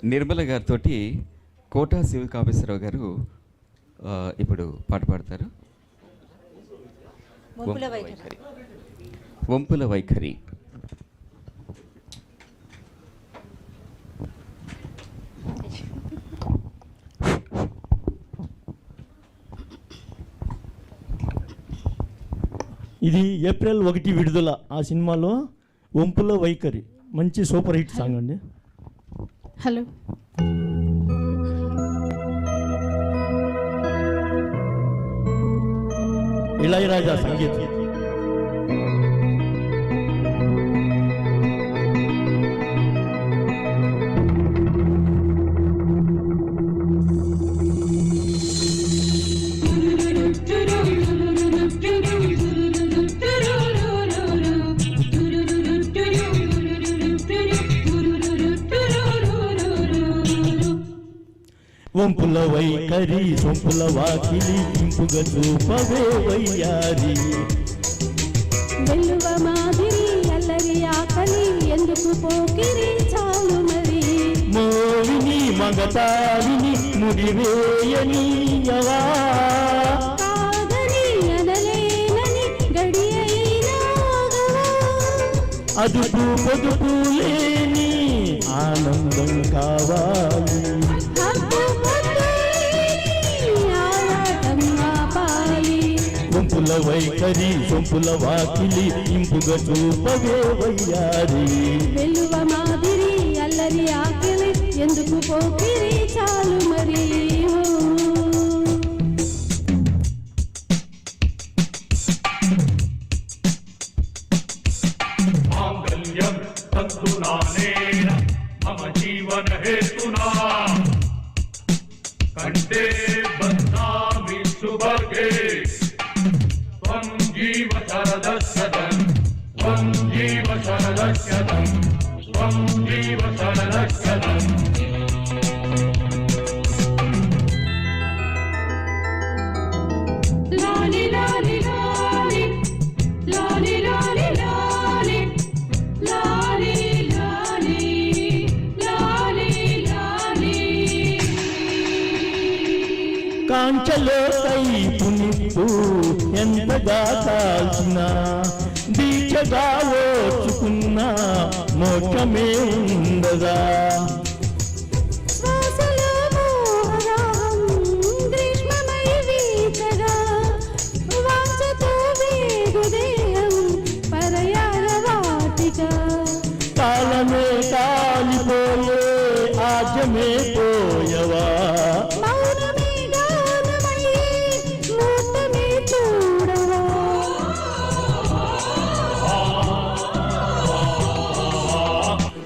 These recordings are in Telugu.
నిర్మల గారితో కోటా శివకామేశ్వరరావు గారు ఇప్పుడు పాట పాడతారు. వంపుల వైఖరి. ఇది ఏప్రిల్ 1 విడుదల. ఆ సినిమాలో వంపుల వైఖరి మంచి సూపర్ హిట్ సాంగ్ అండి. హలో, ఇళయరాజా సంగీతం. వంపుల వైఖరి సొంపుల వాకిలి ఇంపుగా చూపవే వయ్యారి. వెల్లువ మాదిరి అల్లరి ఆకలి ఎందుకు పోకిరి చాలు మరి. మోవిని మగతారిని ముడివేయనీయవా. కాదని అనలేనని గడి అయినా అదుపు పొదుపు లేని ఆనందం కావాలి. వంపుల వైఖరి సొంపుల వాకిలి ఇంపుగా చూపవే వయ్యారి. వెల్లువ మాదిరి అల్లరి ఆకలి ఎందుకు పోకిరి చాలు మరి. మాంగళ్యం తంతునానేన మమ జీవన హేతునా కంటే బధ్నామి సుభగే త్వం జీవ శరదశతం త్వం జీవ శరదశతం త్వం జీవ శరదశతం. లాలి లాలి లాలి లాలి లాలి లాలి లాలి లాలి లాలి. కాంచలో కైపు నిప్పు ఎంతగా కాల్చినా దీక్షగా ఓర్చుకున్నా మోక్షమే ఉండదా. శ్వాసలో మోహరాగం గ్రీష్మమై వీచగా వాంఛతో వేగు దేహం పరయాల వాటిక. కాలమే కాలిపోయే ఆజమే పోయవా. మౌనమే గానమయ్యే మూర్తమే చూడవా.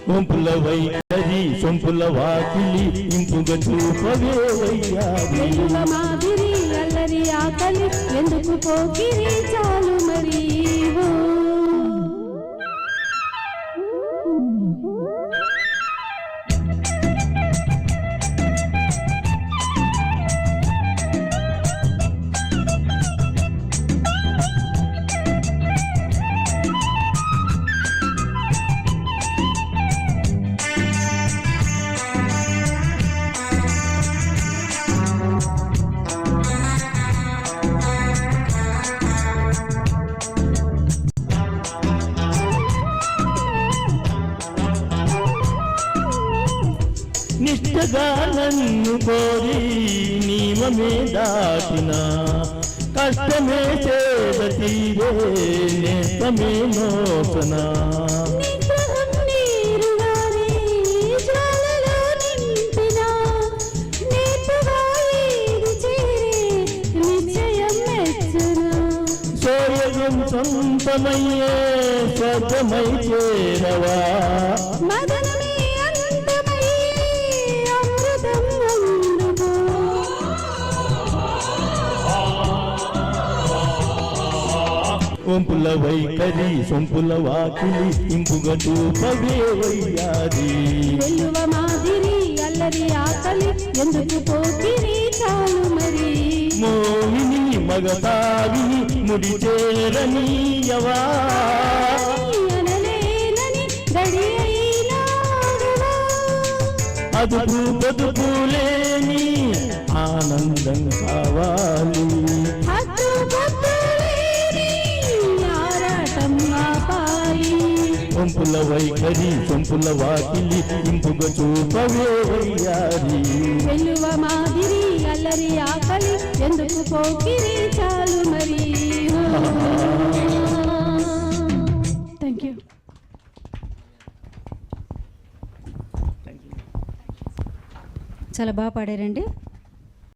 వంపుల వైఖరి సొంపుల వాకిలి ఇంపుగా చూపవే వయ్యారి. వెల్లువ మాదిరి అల్లరి ఆకలి ఎందుకు పోకిరి చాలు మరి. నిష్టగా నన్ను కోరి నియమమే దాటిన కష్టమే చేద తీరే నేస్తమే నోచన. నిగ్రహం నీరుగారి జ్వాలలో నింపిన నేర్పుగా ఏది చేరే నిశ్చయం మెచ్చున. సోయగం సొంతమయ్యే స్వర్గమై చేరవా. మదనమే అంతమయ్యే అమృతం అందుకో. వంపుల వైఖరి సొంపుల వాకిలి ఇంపుగా చూపవే వయ్యారి. వెల్లువ మాదిరి అల్లరి ఆకలి ఎందుకు పోకిరి చాలు మరి. మోహిని మగతావిని ముడి చేరనీయవా. అనలేనని గడి అయినా అదుపు పొదుపు లేని ఆనందం కావాలి. హద్దు పొద్దు లేని ఆరాటం ఆపాలి. వంపుల వైఖరి సొంపుల వాకిలి ఇంపుగా చూపవే వయ్యారి. వెలువ మాదిరి అల్లరి ఆకలి ఎందుకు పోకిరి చాలు మరి. Thank you. చాలా బాగా పాడారండి.